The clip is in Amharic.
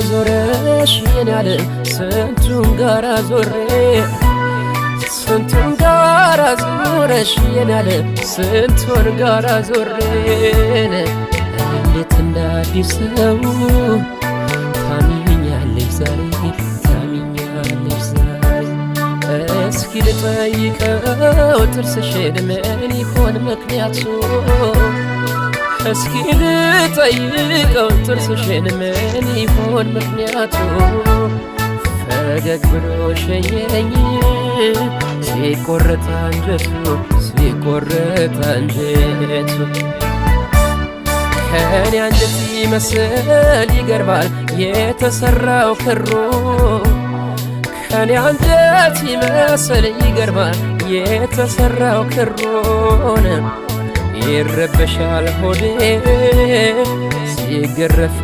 ዞረሽ የናለ ስንቱን ጋራ ዞሬ ስንቱን ጋራ ዞረሽ የናለ ስንቱን ጋራ ዞሬ እንዴት እንደ አዲስ ሰው ታሚኛለሽ ዛሬ ታሚኛለሽ ዛሬ እስኪ ልጠይቀው ጥርስሽን ምን ይሆን ምክንያቱ እስኪ ልጠይቀው ጥርስሽን ምን ይሆን ምክንያቱ ፈገግ ብሎ ሸኘኝ ሲቆረጥ አንጀቱ ሲቆረጥ አንጀቱ ከኔ አንጀት ይመስል ይገርማል የተሰራው ክሩ ከኔ አንጀት ይመስል ይገርማል የተሰራው ክሩን ይረበሻል ሆዴ ሲገረፍ